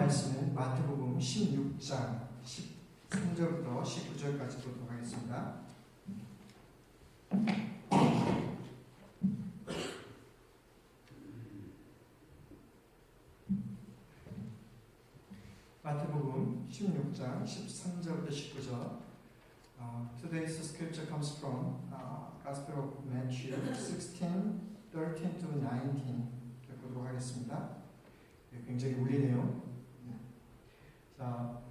말씀은 마태복음 16장 13절부터 19절까지 보도록 하겠습니다. 마태복음 16장 13절부터 19절. Today's scripture comes from Gospel of Matthew 16:13 to 19. 보도록 하겠습니다. 굉장히 울리네요. 자,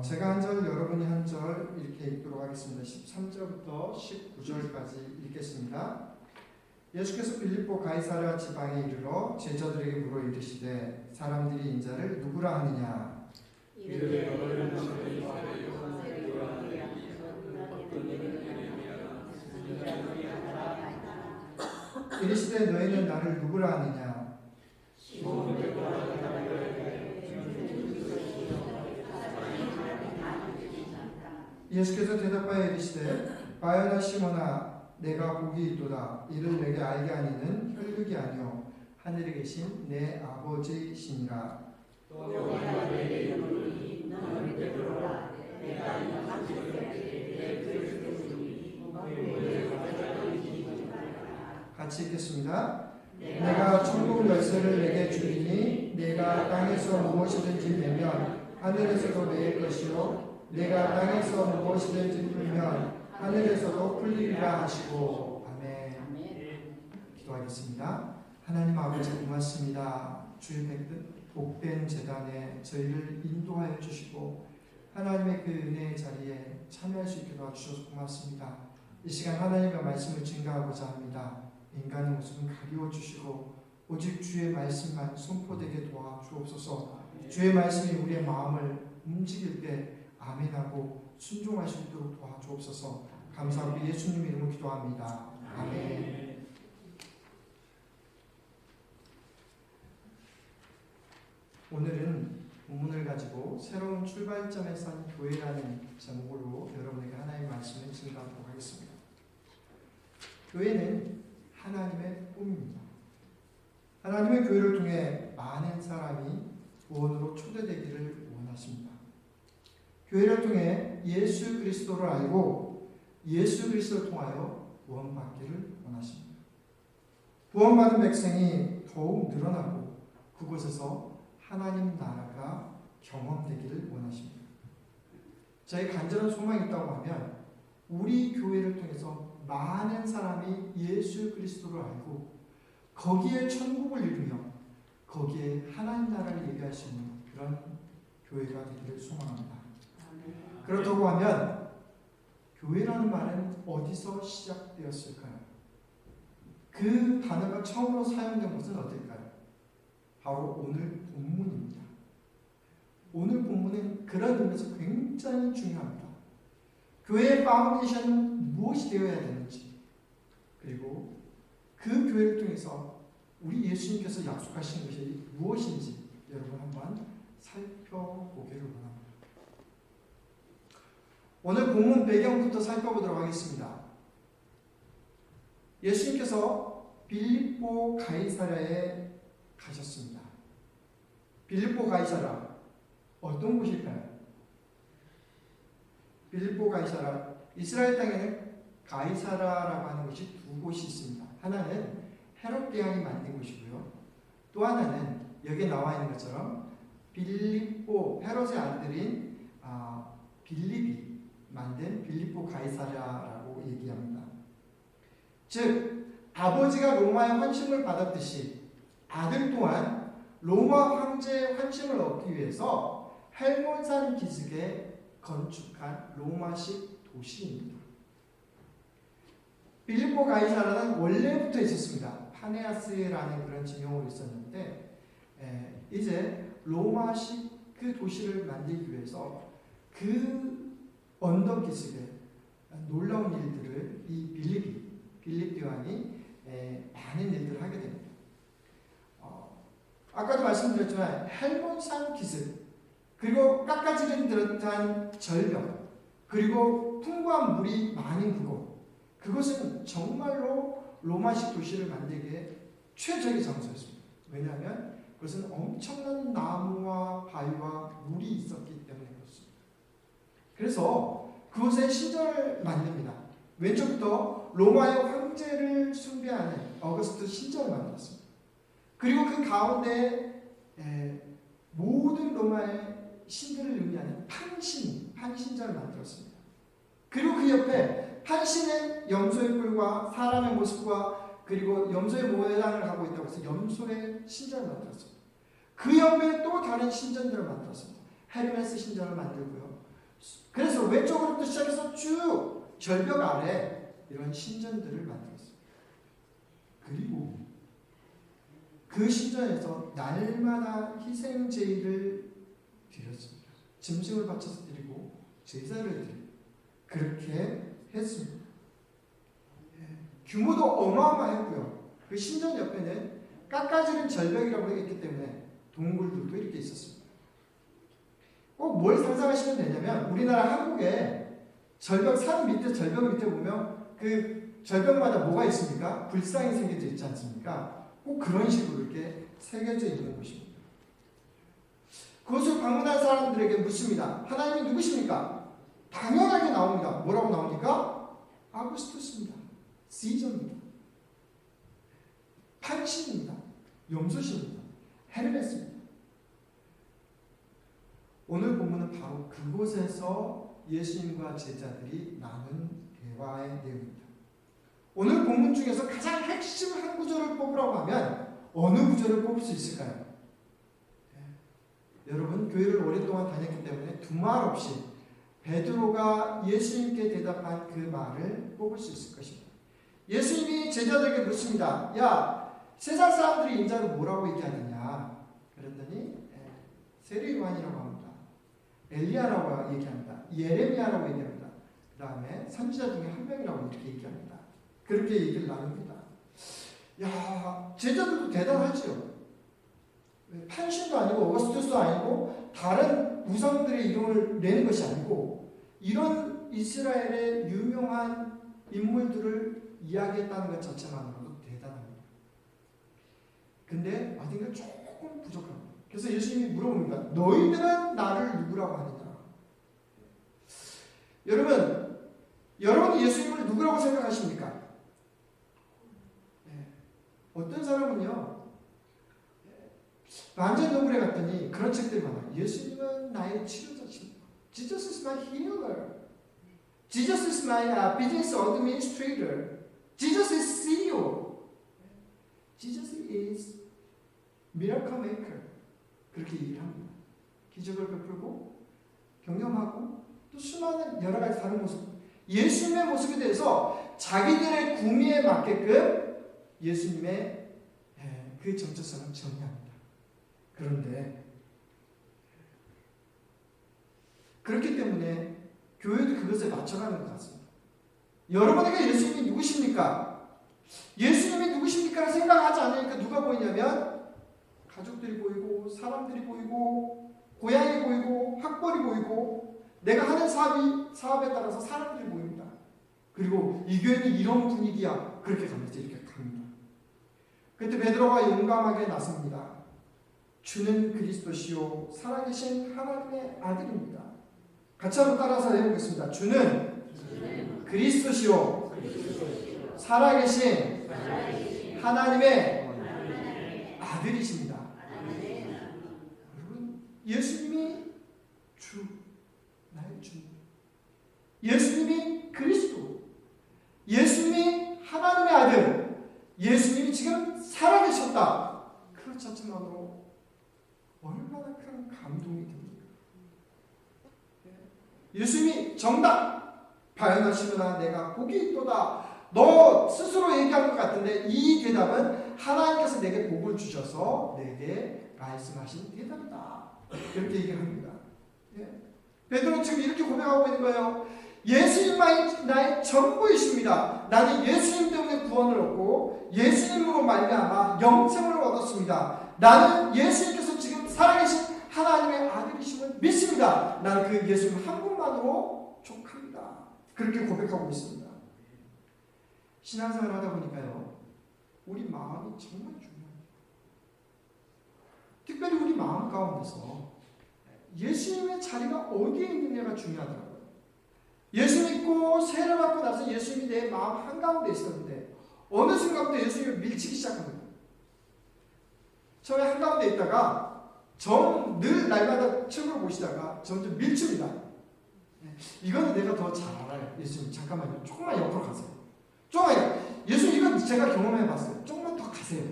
제가 한 절, 여러분이 한 절 이렇게 읽도록 하겠습니다. 13절부터 19절까지 읽겠습니다. 예수께서 빌립보 가이사랴 지방에 이르러 제자들에게 물어 이르시되 사람들이 인자를 누구라 하느냐? 이르시되 너희는 나를 누구라 하느냐? 예수께서 대답하여 이르시되 바요나 시몬아 내가 복이 있도다. 이를 내게 알게 하니는 혈육이 아니요 하늘에 계신 내 아버지시니라. 같이 읽겠습니다. 내가 천국 열쇠를 내게 주리니 내가 땅에서 무엇이든지 내면 하늘에서도 내 것이요 내가 땅에서 무엇이든지 풀면 하늘에서도 풀리리라 하시고. 아멘. 기도하겠습니다. 하나님 아버지 고맙습니다. 주의 복된 제단에 저희를 인도하여 주시고 하나님의 그 은혜의 자리에 참여할 수 있게 도와주셔서 고맙습니다. 이 시간 하나님의 말씀을 증거하고자 합니다. 인간의 모습은 가리워 주시고 오직 주의 말씀만 선포되게 도와주옵소서. 주의 말씀이 우리의 마음을 움직일 때 아멘하고 순종할 수 있도록 도와주옵소서. 감사하고 예수님 이름으로 기도합니다. 아멘. 오늘은 본문을 가지고 새로운 출발점에 선 교회라는 제목으로 여러분에게 하나님의 말씀을 증거하도록 하겠습니다. 교회는 하나님의 꿈입니다. 하나님의 교회를 통해 많은 사람이 구원으로 초대되기를 원하십니다. 교회를 통해 예수 그리스도를 알고 예수 그리스도를 통하여 구원받기를 원하십니다. 구원받은 백성이 더욱 늘어나고 그곳에서 하나님 나라가 경험되기를 원하십니다. 저희 간절한 소망이 있다고 하면 우리 교회를 통해서 많은 사람이 예수 그리스도를 알고 거기에 천국을 이루며 거기에 하나님 나라를 얘기할 수 있는 그런 교회가 되기를 소망합니다. 그렇다고 하면 교회라는 말은 어디서 시작되었을까요? 그 단어가 처음으로 사용된 것은 어딜까요? 바로 오늘 본문입니다. 오늘 본문은 그런 의미에서 굉장히 중요합니다. 교회의 파운데이션은 무엇이 되어야 되는지, 그리고 그 교회를 통해서 우리 예수님께서 약속하신 것이 무엇인지 여러분 한번 살펴보기를 원합니다. 오늘 본문 배경부터 살펴보도록 하겠습니다. 예수님께서 빌립보 가이사랴에 가셨습니다. 빌립보 가이사랴 어떤 곳일까요? 빌립보 가이사랴, 이스라엘 땅에는 가이사랴라고 하는 곳이 두 곳이 있습니다. 하나는 헤롯 대왕이 만든 곳이고요. 또 하나는 여기 나와 있는 것처럼 빌립보, 헤롯의 아들인 빌립이 만든 빌립보 가이사랴라고 얘기합니다. 즉 아버지가 로마의 환심을 받았듯이 아들 또한 로마 황제의 환심을 얻기 위해서 헬몬산 기슭에 건축한 로마식 도시입니다. 빌립보 가이사랴는 원래부터 있었습니다. 파네아스라는 그런 지명으로 있었는데 이제 로마식 그 도시를 만들기 위해서 그 언덕 기슭에 놀라운 일들을 이 빌립 대왕이 많은 일들을 하게 됩니다. 아까도 말씀드렸지만 헬몬산 기슭, 그리고 깎아지른 듯한 절벽, 그리고 풍부한 물이 많은 그곳은 정말로 로마식 도시를 만들기에 최적의 장소였습니다. 왜냐하면 그것은 엄청난 나무와 바위와 물이 있었기 때문에 그렇습니다. 그래서 그곳에 신전을 만듭니다. 왼쪽부터 로마의 황제를 숭배하는 어거스트 신전을 만들었습니다. 그리고 그 가운데 모든 로마의 신들을 의미하는 판신전을 만들었습니다. 그리고 그 옆에 판신은 염소의 뿔과 사람의 모습과 그리고 염소의 모양을 하고 있다고 해서 염소의 신전을 만들었습니다. 그 옆에 또 다른 신전들을 만들었습니다. 헤르메스 신전을 만들고요. 그래서 왼쪽으로부터 시작해서 쭉 절벽 아래 이런 신전들을 만들었습니다. 그리고 그 신전에서 날마다 희생 제의를 드렸습니다. 짐승을 바쳐서 드리고 제사를 드리고 그렇게 했습니다. 규모도 어마어마했고요. 그 신전 옆에는 깎아지른 절벽이라고 했기 때문에 동굴들도 이렇게 있었습니다. 꼭 뭘 상상하시면 되냐면 우리나라 한국에 산 밑에 절벽 밑에 보면 그 절벽마다 뭐가 있습니까? 불상이 새겨져 있지 않습니까? 꼭 그런 식으로 이렇게 새겨져 있는 곳입니다. 그것을 방문한 사람들에게 묻습니다. 하나님이 누구십니까? 당연하게 나옵니다. 뭐라고 나옵니까? 아구스투스입니다. 시저입니다. 판신입니다. 염소신입니다. 헤르메스입니다. 오늘 본문은 바로 그곳에서 예수님과 제자들이 나눈 대화의 내용입니다. 오늘 본문 중에서 가장 핵심 한 구절을 뽑으라고 하면 어느 구절을 뽑을 수 있을까요? 여러분 교회를 오랫동안 다녔기 때문에 두말 없이 베드로가 예수님께 대답한 그 말을 뽑을 수 있을 것입니다. 예수님이 제자들에게 묻습니다. 야, 세상 사람들이 인자를 뭐라고 얘기하느냐? 그랬더니 세례 요한이라고 합니다. 엘리야라고 얘기합니다. 예레미야라고 얘기합니다. 그 다음에 선지자 중에 한 명이라고 이렇게 얘기합니다. 그렇게 얘기를 나눕니다. 야, 제자들도 대단하죠. 판신도 아니고 어거스투스도 아니고 다른 우상들의 이름을 내는 것이 아니고 이런 이스라엘의 유명한 인물들을 이야기했다는 것 자체만으로도 대단합니다. 근데 어딘가 조금 부족합니다. 그래서 예수님이 물어봅니다. 너희들은 나를 누구라고 하느냐? 여러분 예수님을 누구라고 생각하십니까? 어떤 사람은요. 완전 노블에 갔더니 그런 책들이 많아요. 예수님은 나의 치료자십니다. Jesus is my healer. Jesus is my business administrator. Jesus is CEO. Jesus is miracle maker. 그렇게 얘기를 합니다. 기적을 베풀고 경험하고 또 수많은 여러 가지 다른 모습. 예수님의 모습에 대해서 자기들의 구미에 맞게끔 예수님의 그 정체성을 정의합니다. 그런데 그렇기 때문에 교회도 그것에 맞춰가는 것 같습니다. 여러분에게 예수님이 누구십니까? 예수님이 누구십니까? 생각하지 않으니까 누가 보이냐면 가족들이 보이고 사람들이 보이고 고향이 보이고 학벌이 보이고 내가 하는 사업에 따라서 사람들이 보입니다. 그리고 이 교회는 이런 분위기야. 그렇게 갑니다. 이렇게 갑니다. 그때 베드로가 용감하게 나섭니다. 주는 그리스도시요 살아계신 하나님의 아들입니다. 같이 한번 따라서 해보겠습니다. 주는 그리스도시요 살아계신 하나님의 아들이십니다. 여러분 예수님이 주, 나의 주입니다. 예수님이 그리스도, 예수님이 하나님의 아들, 예수님이 지금 살아계셨다. 그 자체만으로 얼마나 큰 감동이 됩니까? 예수님이 정답 발견하시거나 내가 복이 있도다. 너 스스로 얘기한 것 같은데 이 대답은 하나님께서 내게 복을 주셔서 내게 말씀하신 대답이다. 이렇게 얘기를 합니다. 베드로는 지금 이렇게 고백하고 있는 거예요. 예수님만이 나의 전부이십니다. 나는 예수님 때문에 구원을 얻고 예수님으로 말미암아 영생을 얻었습니다. 나는 예수님께서 지금 살아계신 하나님의 아들이심을 믿습니다. 나는 그 예수님 한 분만으로 족합니다. 그렇게 고백하고 있습니다. 신앙생활을 하다 보니까요. 우리 마음이 정말 중요합니다. 특별히 우리 마음 가운데서 예수님의 자리가 어디에 있느냐가 중요하더라고요. 예수 믿고 세례 받고 나서 예수님이 내 마음 한가운데 있었는데 어느 순간부터 예수님을 밀치기 시작합니다. 처음에 한가운데 있다가 늘 날마다 책으로 보시다가 점점 밀칩니다. 이거는 내가 더 잘 알아요. 예수님 잠깐만요. 조금만 옆으로 가세요. 조금만. 예수님 이건 제가 경험해 봤어요. 조금만 더 가세요.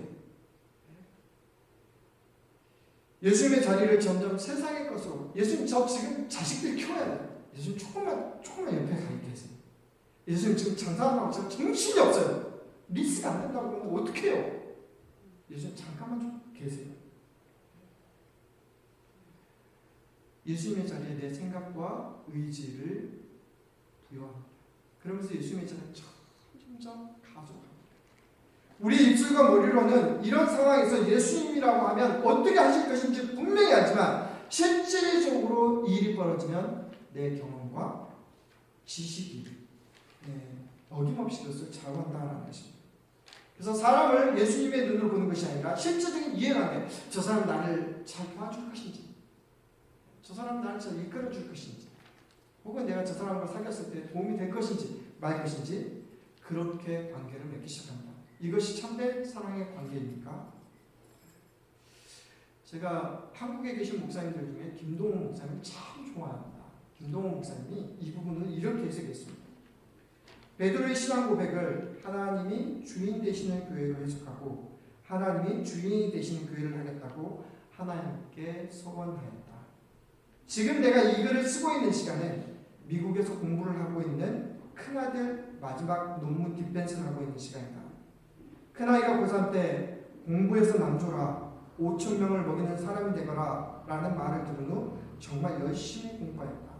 예수님의 자리를 점점 세상의 것으로. 예수님 저 지금 자식들 키워야 돼요. 예수님 조금만 옆에 가 계세요. 예수님 지금 장사한다고 제가 정신이 없어요. 리스가 안 된다고 그러면 어떻게 해요? 예수님 잠깐만 좀 계세요. 예수님의 자리에 내 생각과 의지를 부여합니다. 그러면서 예수님의 자리에 점점 가져갑니다. 우리 입술과 머리로는 이런 상황에서 예수님이라고 하면 어떻게 하실 것인지 분명히 알지만 실질적으로 일이 벌어지면 내 경험과 지식이 어김없이 그것을 좌우한다는 것입니다. 그래서 사람을 예수님의 눈으로 보는 것이 아니라 실질적인 이해관계, 저 사람 나를 잘 도와줄 것인지, 저 사람 나를 잘 이끌어줄 것인지, 혹은 내가 저 사람과 사귀었을 때 도움이 될 것인지 말 것인지, 그렇게 관계를 맺기 시작합니다. 이것이 참된 사랑의 관계입니까? 제가 한국에 계신 목사님들 중에 김동훈 목사님 참 좋아합니다. 김동훈 목사님이 이 부분을 이렇게 해석했습니다. 베드로의 신앙 고백을 하나님이 주인 되시는 교회로 해석하고 하나님이 주인이 되시는 교회를 하겠다고 하나님께 서원하였다. 지금 내가 이 글을 쓰고 있는 시간에 미국에서 공부를 하고 있는 큰아들 마지막 논문 디펜스를 하고 있는 시간이다. 큰아이가 고3 때 공부해서 남줘라, 5,000명을 먹이는 사람이 되거라 라는 말을 들은 후 정말 열심히 공부하였다.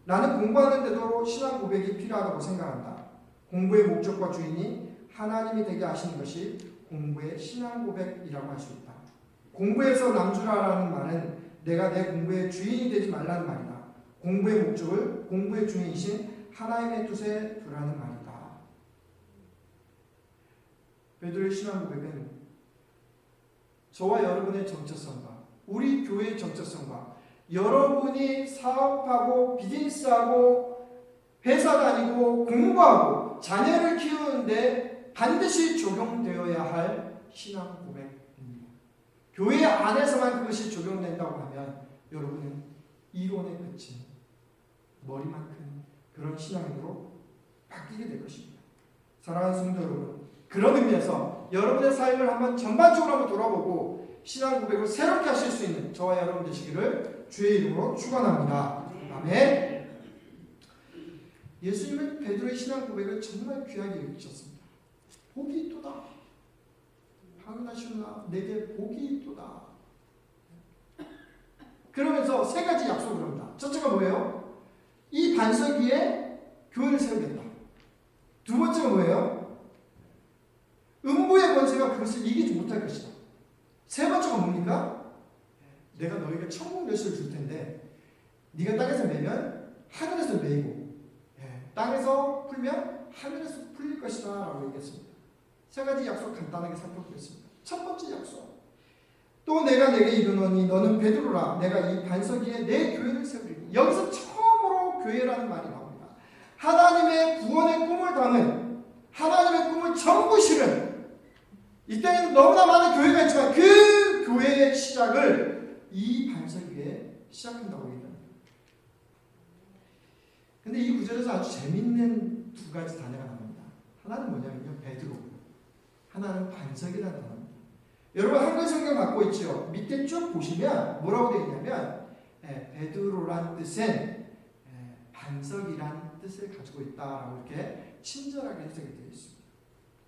나는 공부하는데도 신앙 고백이 필요하다고 생각한다. 공부의 목적과 주인이 하나님이 되게 하시는 것이 공부의 신앙 고백이라고 할 수 있다. 공부해서 남주라라는 말은 내가 내 공부의 주인이 되지 말라는 말이다. 공부의 목적을 공부의 주인이신 하나님의 뜻에 두라는 말이다. 베드로의 신앙 고백은 저와 여러분의 정체성과 우리 교회의 정체성과 여러분이 사업하고 비즈니스하고 회사 다니고 공부하고 자녀를 키우는데 반드시 적용되어야 할 신앙 고백입니다. 교회 안에서만 그것이 적용된다고 하면 여러분은 이론에 그친 머리만 큰 그런 신앙인으로 바뀌게 될 것입니다. 사랑하는 성도 여러분, 그런 의미에서 여러분의 삶을 한번 전반적으로 한번 돌아보고 신앙 고백을 새롭게 하실 수 있는 저와 여러분 되시기를 주의 이름으로 축원합니다. 아멘. 예수님은 베드로의 신앙 고백을 정말 귀하게 여기셨습니다. 복이 있도다. 확인하시나 내게 복이 있도다. 그러면서 세 가지 약속을 합니다. 첫째가 뭐예요? 이 반석 위에 교회를 세우겠다. 두 번째가 뭐예요? 음부의 권세가 그것을 이기지 못할 것이다. 세 번째가 뭡니까? 내가 너에게 천국 열쇠를 줄 텐데 네가 땅에서 매면 하늘에서 매이고 땅에서 풀면 하늘에서 풀릴 것이다 라고 얘기했습니다. 세 가지 약속 간단하게 살펴보겠습니다. 첫 번째 약속, 또 내가 내게 이르노니 너는 베드로라. 내가 이 반석 위에 내 교회를 세우리니. 여기서 처음으로 교회라는 말이 나옵니다. 하나님의 구원의 꿈을 담은, 하나님의 꿈을 전부 실은, 이 땅에는 너무나 많은 교회가 있지만 그 교회의 시작을 이 반석 위에 시작한다고 얘기합니다. 근데 이 구절에서 아주 재밌는 두 가지 단어가 나옵니다. 하나는 뭐냐면요, 베드로. 하나는 반석이라는 단어입니다. 여러분 한글 성경 갖고 있죠? 밑에 쭉 보시면 뭐라고 되어 있냐면 베드로란 뜻은 반석이란 뜻을 가지고 있다라고 이렇게 친절하게 해석이 되어 있습니다.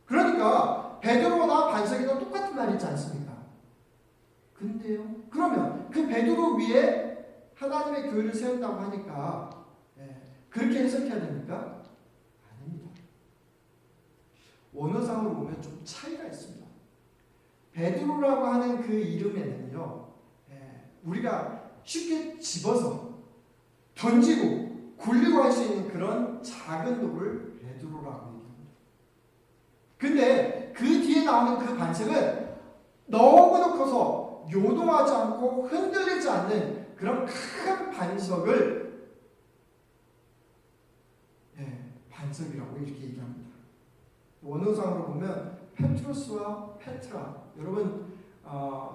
그러니까 베드로나 반석이나 똑같은 말이지 않습니까? 근데요, 그러면 그 베드로 위에 하나님의 교회를 세운다고 하니까 그렇게 해석해야 됩니까? 아닙니다. 원어상으로 보면 좀 차이가 있습니다. 베드로라고 하는 그 이름에는요, 우리가 쉽게 집어서 던지고 굴리고 할 수 있는 그런 작은 돌을 베드로라고 얘기합니다. 근데 그 뒤에 나오는 그 반석은 너무나 커서 요동하지 않고 흔들리지 않는 그런 큰 반석을 반석이라고 이렇게 얘기합니다. 원어상으로 보면 페트로스와 페트라. 여러분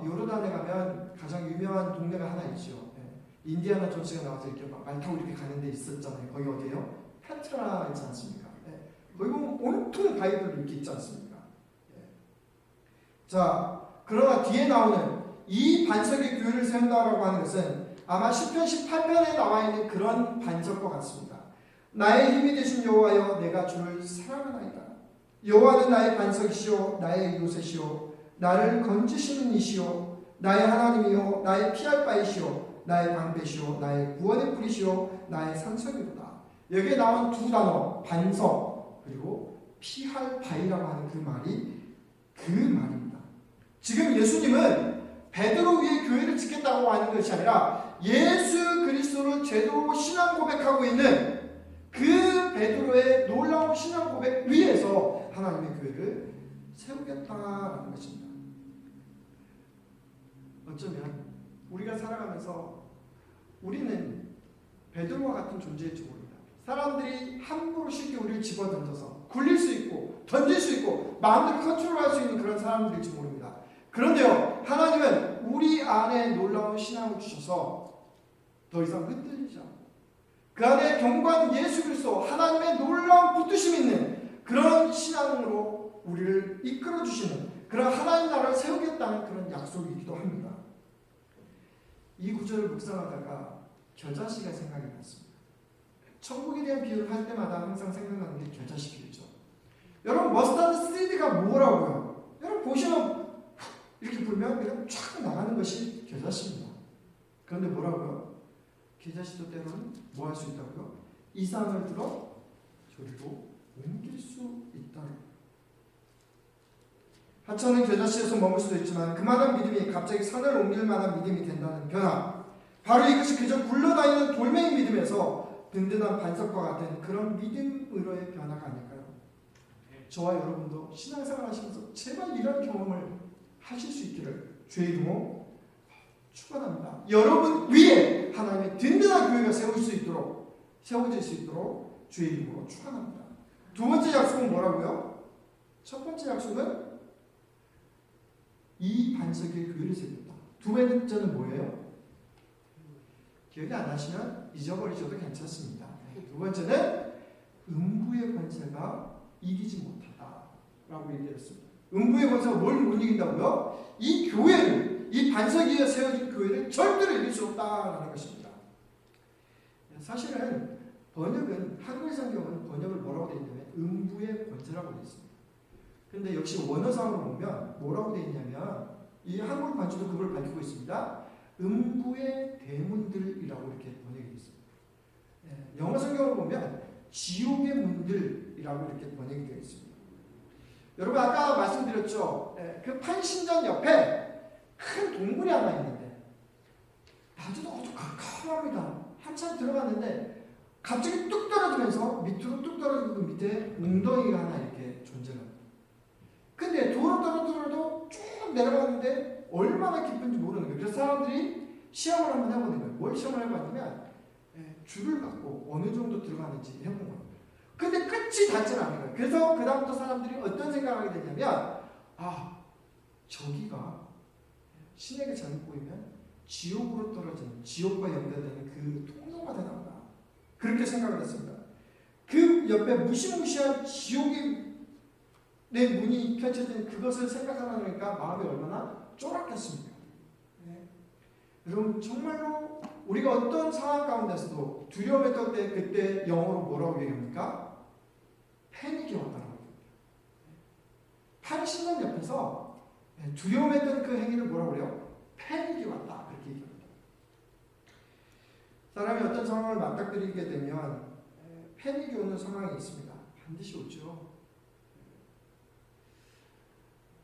요르단에 가면 가장 유명한 동네가 하나 있죠. 인디아나 존스가 나와서 이렇게 말 타고 이렇게 가는 데 있었잖아요. 거기 어디예요? 페트라 있지 않습니까? 거기 보면 온통 바이블 이렇게 있지 않습니까? 자, 그러나 뒤에 나오는 이 반석의 교회를 세운다라고 하는 것은 아마 시편 18편에 나와 있는 그런 반석과 같습니다. 나의 힘이 되신 여호와여, 내가 주를 사랑하나이다. 여호와는 나의 반석이시오, 나의 요새시오, 나를 건지시는 이시오, 나의 하나님이요, 나의 피할 바이시오, 나의 방패시오, 나의 구원의 뿌리시오, 나의 산성이로다. 여기에 나온 두 단어, 반석 그리고 피할 바위라고 하는 그 말입니다. 지금 예수님은 베드로 위에 교회를 짓겠다고 하는 것이 아니라 예수 그리스도를 제대로 신앙 고백하고 있는 그 베드로의 놀라운 신앙 고백 위에서 하나님의 교회를 세우겠다라는 것입니다. 어쩌면 우리가 살아가면서 우리는 베드로와 같은 존재일지 모릅니다. 사람들이 함부로 쉽게 우리를 집어던져서 굴릴 수 있고 던질 수 있고 마음대로 컨트롤할 수 있는 그런 사람들일지 모릅니다. 그런데요, 하나님은 우리 안에 놀라운 신앙을 주셔서 더 이상 흔들리지 않고 그 안에 경고한 예수 그리스도 하나님의 놀라운 붙드심 있는 그런 신앙으로 우리를 이끌어 주시는 그런 하나님 나라를 세우겠다는 그런 약속이기도 합니다. 이 구절을 묵상하다가 겨자씨가 생각이 났습니다. 천국에 대한 비유를 할 때마다 항상 생각나는 게 겨자씨 비유죠. 여러분, 머스타드 씨드가 뭐라고요? 여러분 보시면 이렇게 불면 그냥 쫙 나가는 것이 겨자씨입니다. 그런데 뭐라고요? 겨자씨도 때로는 뭐 할 수 있다고요? 이상을 들어 저리로 옮길 수 있다. 하찮은 겨자씨에서 머물 수도 있지만 그만한 믿음이 갑자기 산을 옮길 만한 믿음이 된다는 변화, 바로 이것이 그저 굴러다니는 돌멩이 믿음에서 든든한 반석과 같은 그런 믿음으로의 변화가 아닐까요? 저와 여러분도 신앙생활 하시면서 제발 이런 경험을 하실 수 있기를 주의 이름으로 축원합니다. 여러분 위에 하나님의 든든한 교회가 세워질 수 있도록 주의 이름으로 축원합니다. 두 번째 약속은 뭐라고요? 첫 번째 약속은 이 반석의 교회를 세운다. 두 번째는 뭐예요? 기억이 안 나시면 잊어버리셔도 괜찮습니다. 두 번째는 음부의 권세가 이기지 못하다라고 얘기했습니다. 음부의 권세가 뭘 못 이긴다고요? 이 교회를, 이 반석 위에 세워진 교회를 절대로 이길 수 없다라는 것입니다. 사실은 번역은, 한국의 성경은 번역을 뭐라고 되어 있냐면 음부의 권세라고 되어 있습니다. 근데 역시 원어상으로 보면 뭐라고 되어 있냐면 이 한국 반주도 그걸 밝히고 있습니다. 음부의 대문들이라고 이렇게 번역이 되어 있습니다. 영어 성경으로 보면 지옥의 문들이라고 이렇게 번역이 되어 있습니다. 여러분 아까 말씀드렸죠. 그 판신전 옆에 큰 동굴이 하나 있는데 낮에도 아주 캄캄합니다. 한참 들어갔는데 갑자기 뚝 떨어지면서 밑으로 뚝 떨어지고 그 밑에 웅덩이가 하나 이렇게 존재합니다. 근데 도로 쭉 내려가는데 얼마나 깊은지 모르는 거예요. 그래서 사람들이 시험을 한번 해보는 거예요. 뭘 시험을 해봤냐면 줄을 갖고 어느 정도 들어가는지 해본 거예요. 근데 끝이 닿지는 않은 거예요. 그래서 그 다음부터 사람들이 어떤 생각을 하게 되냐면 저기가 신에게 잘못 보이면 지옥으로 떨어지는, 지옥과 연결되는 그 통로가 되나 보다. 그렇게 생각을 했습니다. 그 옆에 무시무시한 지옥의 문이 펼쳐진 그것을 생각하니까 마음이 얼마나 쫄았겠습니까? 여러분 정말로 우리가 어떤 상황 가운데서도 두려움했던 때 그때 영어로 뭐라고 얘기합니까? 패닉이 왔다고 합니다. 판신전 옆에서 두려움했던 그 행위를 뭐라고 그래요? 패닉이 왔다 그렇게 얘기합니다. 사람이 어떤 상황을 맞닥뜨리게 되면 패닉이 오는 상황이 있습니다. 반드시 오죠.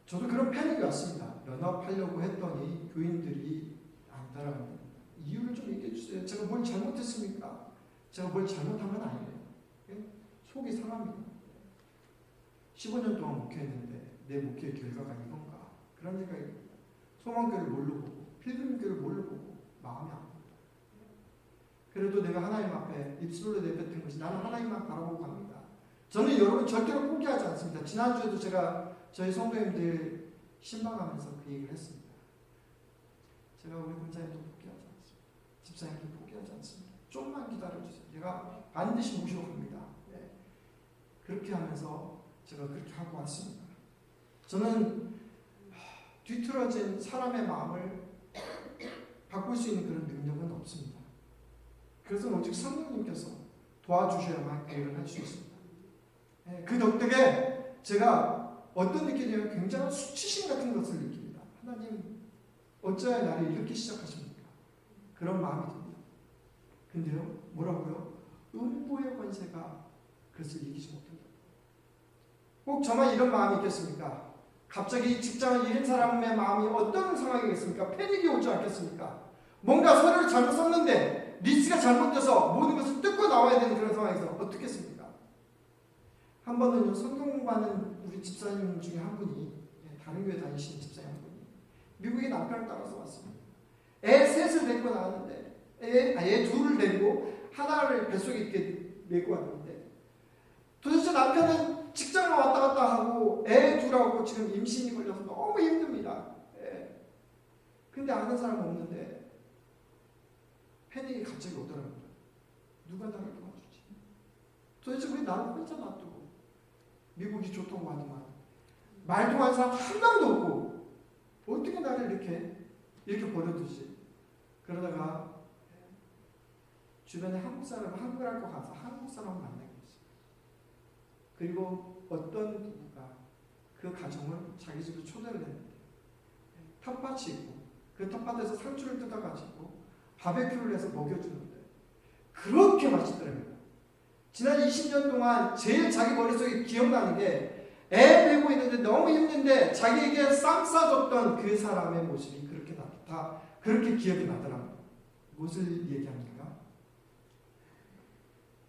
저도 그런 패닉이 왔습니다. 연합하려고 했더니 교인들이 안 따라갑니다. 이유를 좀 얘기해 주세요. 제가 뭘 잘못했습니까? 제가 뭘 잘못한 건 아니에요. 속이 상합니다. 15년 동안 목회했는데 내 목회의 결과가 이건가? 그런 생각이 듭니다. 소망교를 뭘로 보고 필그림교를 뭘로 보고? 마음이 아픕니다. 그래도 내가 하나님 앞에 입술로 내뱉은 것이 나는 하나님만 바라보고 갑니다. 저는 여러분 절대로 포기하지 않습니다. 지난주에도 제가 저희 성도님들 신방하면서 그 얘기를 했습니다. 제가 우리 권사님도 포기하지 않습니다. 집사님도 포기하지 않습니다. 좀만 기다려주세요. 제가 반드시 모시고 갑니다. 네. 그렇게 하면서 제가 그렇게 하고 왔습니다. 저는 뒤틀어진 사람의 마음을 바꿀 수 있는 그런 능력은 없습니다. 그래서 오직 성령님께서 도와주셔야만 그 일을 할 수 있습니다. 그 덕택에 제가 어떤 느낌이냐면 굉장한 수치심 같은 것을 느낍니다. 하나님 어찌하여 나를 이렇게 시작하십니까? 그런 마음이 듭니다. 근데요, 뭐라고요? 음보의 권세가 그것을 이기지 못한다. 꼭 저만 이런 마음이 있겠습니까? 갑자기 직장을 잃은 사람의 마음이 어떤 상황이겠습니까? 패닉이 오지 않겠습니까? 뭔가 서류를 잘못 썼는데 리스트가 잘못돼서 모든 것을 뜯고 나와야 되는 그런 상황에서 어떻게 했습니까? 한 번은요, 성경 공부하는 우리 집사님 중에 한 분이, 다른 교회 다니시는 집사님 한 분이 미국에 남편을 따라서 왔습니다. 애 셋을 데리고 나왔는데 애 둘을 데리고 하나를 뱃속에 이렇게 메고 왔는데 도대체 남편은 직장을 왔다 갔다 하고 애 둘하고 지금 임신이 걸려서 너무 힘듭니다. 근데 아는 사람 없는데 패닉이 갑자기 오더라고요. 누가 나를 도와주지? 도대체 왜 나를 혼자 놔두고 미국이 좋다고 하더만 말 통하는 사람 한 명도 없고 어떻게 나를 이렇게 버려두지? 그러다가 주변에 한국 사람, 한국을 할 거 가서 한국 사람을 만나게 됐어요. 그리고 어떤 부부가 그 가정을 자기 집으로 초대를 했는데 텃밭이 있고 그 텃밭에서 상추를 뜯어가지고 바베큐를 해서 먹여주는데 그렇게 맛있더랍니다. 지난 20년 동안 제일 자기 머릿속에 기억나는 게 애 메고 있는데 너무 힘든데 자기에게 쌈 싸줬던 그 사람의 모습이 그렇게 그렇게 기억이 나더랍니다. 무엇을 얘기합니까?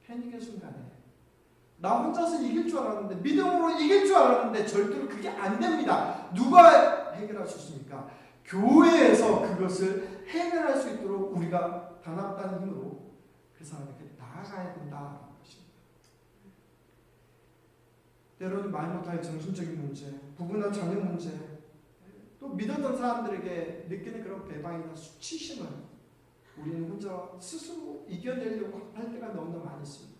패닉의 순간에 나 혼자서 이길 줄 알았는데 믿음으로 이길 줄 알았는데 절대로 그게 안 됩니다. 누가 해결할 수 있습니까? 교회에서 그것을 해결할 수 있도록 우리가 단합된 힘으로 그 사람에게 나아가야 된다는 것입니다. 때로는 말 못할 정신적인 문제, 부부나 자녀 문제, 또 믿었던 사람들에게 느끼는 그런 배반이나 수치심을 우리는 혼자 스스로 이겨내려고 할 때가 너무나 많이 있습니다.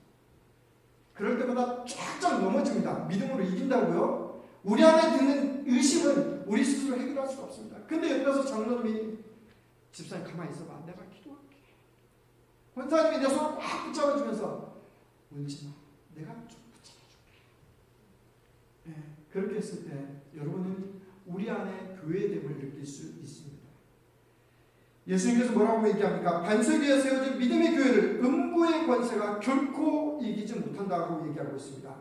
그럴 때마다 쫙쫙 넘어집니다. 믿음으로 이긴다고요? 우리 안에 드는 의심은 우리 스스로 해결할 수가 없습니다. 근데 옆에서 장로님이 집사님 가만히 있어봐. 내가 기도할게. 권사님이 내 손을 꽉 붙잡아주면서 울지 마. 내가 좀 붙잡아줄게. 네, 그렇게 했을 때 여러분은 우리 안에 교회됨을 느낄 수 있습니다. 예수님께서 뭐라고 얘기합니까? 반석 위에 세워진 믿음의 교회를 음부의 권세가 결코 이기지 못한다고 얘기하고 있습니다.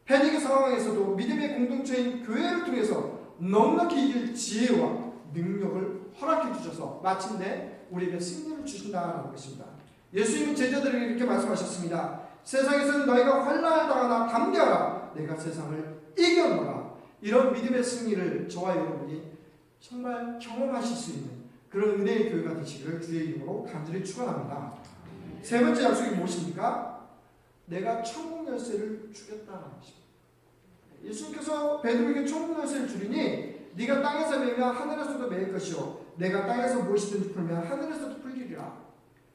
패닉의 상황에서도 믿음의 공동체인 교회를 통해서 넉넉히 이길 지혜와 능력을 허락해 주셔서 마침내 우리에게 승리를 주신다는 것입니다. 예수님은 제자들에게 이렇게 말씀하셨습니다. 세상에서는 너희가 환난을 당하나 담대하라. 내가 세상을 이겨노라. 이런 믿음의 승리를 저와 여러분이 정말 경험하실 수 있는 그런 은혜의 교회가 되시기를 주의 이름으로 간절히 축원합니다. 세 번째 약속이 무엇입니까? 내가 천국 열쇠를 주겠다는 것입니다. 예수님께서 베드로에게 천국 열쇠를 주리니 네가 땅에서 매면 하늘에서도 매일 것이요 내가 땅에서 무엇이든지 풀면 하늘에서도 풀리리라.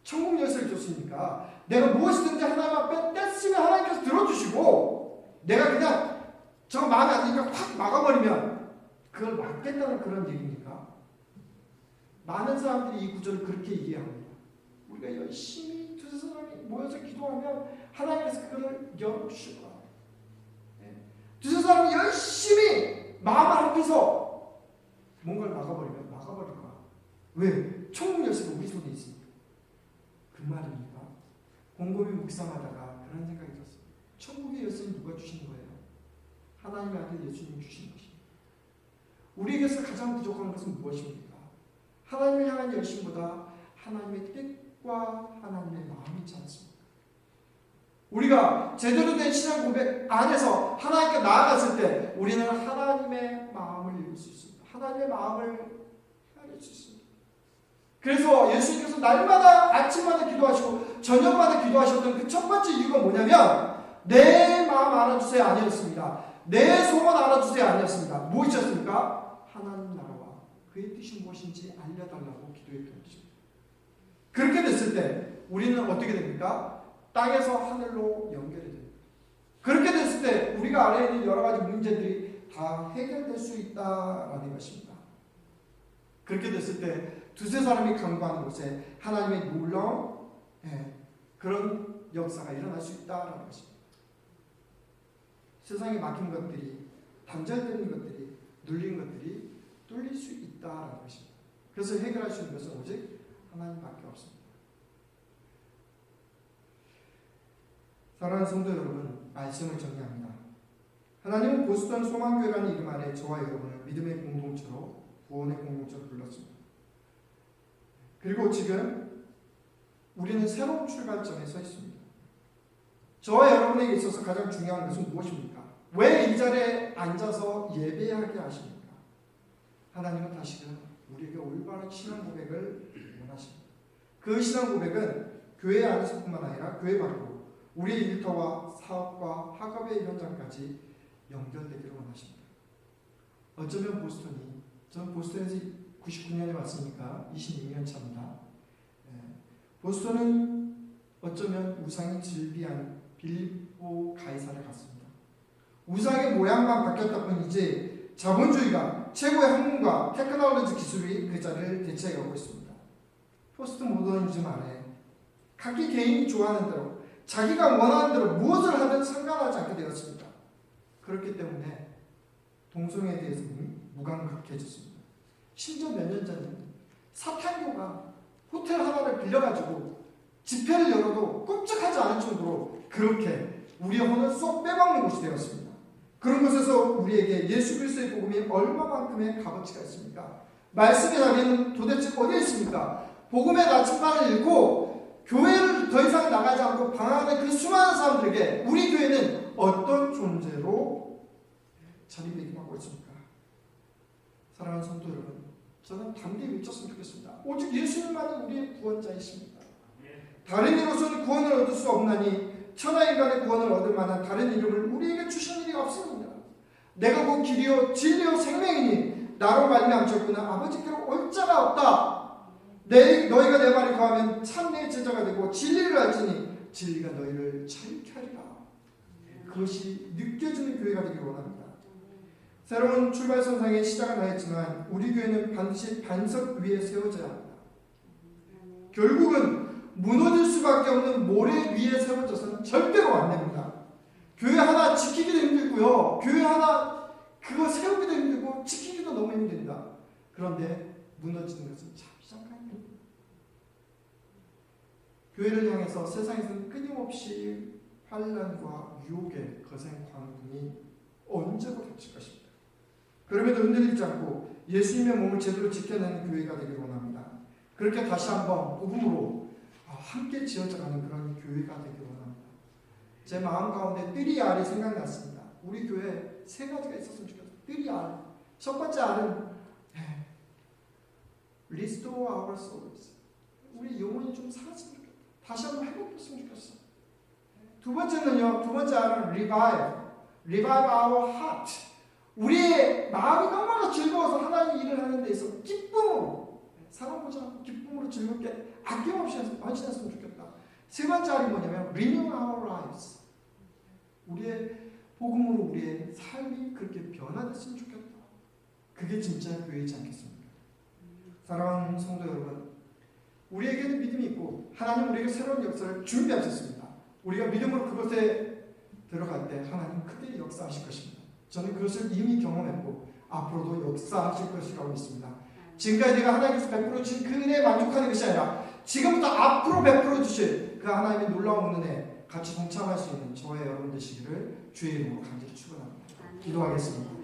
천국 열쇠를 줬으니까 내가 무엇이든지 하나님 앞에 뗐으면 하나님께서 들어주시고 내가 그냥 저 마음에 안 드니까 확 막아버리면 그걸 막겠다는 그런 얘기입니까? 많은 사람들이 이 구절을 그렇게 이해합니다. 우리가 열심히 두세 사람이 모여서 기도하면 하나님께서 그걸 열어주실 거야. 두세 사람이 열심히 마음을 합해서 뭔가를 막아버리면 막아버릴 거야. 왜? 천국 열쇠가 우리 손에 있으니까. 그 말입니까? 곰곰이 묵상하다가 그런 생각이 들었어요. 천국의 열쇠는 누가 주시는 거예요? 하나님의 아들 예수님이 주시는 것입니다. 우리에게서 가장 부족한 것은 무엇입니까? 하나님을 향한 열심보다 하나님의 뜻과 하나님의 마음이 있지 않습니까? 우리가 제대로 된 신앙 고백 안에서 하나님께 나아갔을 때 우리는 하나님의 마음을 읽을 수 있습니다. 하나님의 마음을 헤아릴 수 있습니다. 그래서 예수님께서 날마다 아침마다 기도하시고 저녁마다 기도하셨던 그 첫 번째 이유가 뭐냐면 내 마음 알아주세요 아니었습니다. 내 소원 알아주세요 아니었습니다. 무엇이었습니까? 하나님 나라와 그의 뜻이 무엇인지 알려달라고 기도했던 것입니다. 그렇게 됐을 때 우리는 어떻게 됩니까? 땅에서 하늘로 연결이 됩니다. 그렇게 됐을 때 우리가 알아야 있는 여러 가지 문제들이 다 해결될 수 있다라는 것입니다. 그렇게 됐을 때 두세 사람이 간구하는 곳에 하나님의 놀라운 그런 역사가 일어날 수 있다라는 것입니다. 세상에 막힌 것들이, 단절되는 것들이, 눌린 것들이 뚫릴 수 있다라는 것입니다. 그래서 해결할 수 있는 것은 오직 하나님밖에 없습니다. 사랑하는 성도 여러분, 말씀을 정리합니다. 하나님은 보스턴 소망교회라는 이름 아래 저와 여러분을 믿음의 공동체로, 구원의 공동체로 불렀습니다. 그리고 지금 우리는 새로운 출발점에 서 있습니다. 저와 여러분에게 있어서 가장 중요한 것은 무엇입니까? 왜 이 자리에 앉아서 예배하게 하십니까? 하나님은 다시금 우리에게 올바른 신앙 고백을 원하십니다. 그 신앙 고백은 교회 안에서뿐만 아니라 교회 밖으로 우리의 일터와 사업과 학업의 현장까지 연결되기를 원하십니다. 어쩌면 보스턴이, 저는 보스턴에서 99년에 왔으니까 26년 차입니다. 보스턴은 어쩌면 우상이 즐비한 빌립보 가이사를 갔습니다. 우상의 모양만 바뀌었다 뿐이지 자본주의가 최고의 학문과 테크놀로지 기술이 그 자리를 대체해가고 있습니다. 포스트 모더니즘 안에 각기 개인이 좋아하는 대로 자기가 원하는 대로 무엇을 하든 상관하지 않게 되었습니다. 그렇기 때문에 동성애에 대해서 무감각해졌습니다. 심지어 몇 년 전에 사탄교가 호텔 하나를 빌려가지고 집회를 열어도 끔찍하지 않을 정도로 그렇게 우리의 혼을 쏙 빼먹는 곳이 되었습니다. 그런 곳에서 우리에게 예수 그리스도의 복음이 얼마만큼의 값어치가 있습니까? 말씀의 자리는 도대체 어디에 있습니까? 복음의 나침반을 읽고 교회를 더 이상 나가지 않고 방황하는 그 수많은 사람들에게 우리 교회는 어떤 존재로 자리매김하고 있습니까? 사랑하는 성도 여러분, 저는 담대히 외쳤으면 좋겠습니다. 오직 예수님만이 우리의 구원자이십니다. 다른 이로서는 구원을 얻을 수 없나니 천하인간의 구원을 얻을 만한 다른 이름을 우리에게 주신 일이 없습니다. 내가 곧 길이요 진리요 생명이니 나로 말미암았구나 아버지께로 올 자가 없다. 너희가 내 말을 거하면 참 내 제자가 되고 진리를 알지니 진리가 너희를 자유케 하리라. 그것이 느껴지는 교회가 되기를 원합니다. 새로운 출발선상의 시작은 하였지만 우리 교회는 반드시 반석 위에 세워져야 합니다. 결국은 무너질 수밖에 없는 모래 위에 세워져서는 절대로 안 됩니다. 교회 하나 지키기도 힘들고요. 교회 하나 그거 세우기도 힘들고 지키기도 너무 힘듭니다. 그런데 무너지는 것은 잠깐입니다. 교회를 향해서 세상에서는 끊임없이 환난과 유혹의 거센 광풍이 언제고 닥칠 것입니다. 그럼에도 흔들리지 않고 예수님의 몸을 제대로 지켜내는 교회가 되기를 원합니다. 그렇게 다시 한번 복음으로 함께 지어져가는 그런 교회가 되기를 원합니다. 제 마음 가운데 뜰이 알이 생각났습니다. 우리 교회 세 가지가 있었으면 좋겠어요. 뜰이 알. 첫 번째 알은 Restore our souls. 우리 영혼이 좀 살았으면 좋겠다. 다시 한번 회복됐으면 좋겠어. 두 번째는요. 두 번째 알은 Revive our heart. 우리의 마음이 너무나 즐거워서 하나님의 일을 하는 데 있어서 기쁨으로 사랑보지 않고 기쁨으로 즐겁게 아낌없이 헌신했으면 좋겠다. 세 번째 알이 뭐냐면 Renew our lives. 우리의 복음으로 우리의 삶이 그렇게 변화됐으면 좋겠다. 그게 진짜 교회이지 않겠습니까? 사랑하는 성도 여러분, 우리에게는 믿음이 있고 하나님 우리에게 새로운 역사를 준비하셨습니다. 우리가 믿음으로 그것에 들어갈 때 하나님 크게 역사하실 것입니다. 저는 그것을 이미 경험했고 앞으로도 역사하실 것이라고 믿습니다. 지금까지 내가 하나님께서 베풀어 주신 그 은혜에 만족하는 것이 아니라 지금부터 앞으로 베풀어 주실 그 하나님의 놀라운 은혜에 같이 동참할 수 있는 저와 여러분 되시기를 주의 이름으로 간절히 축원합니다. 기도하겠습니다.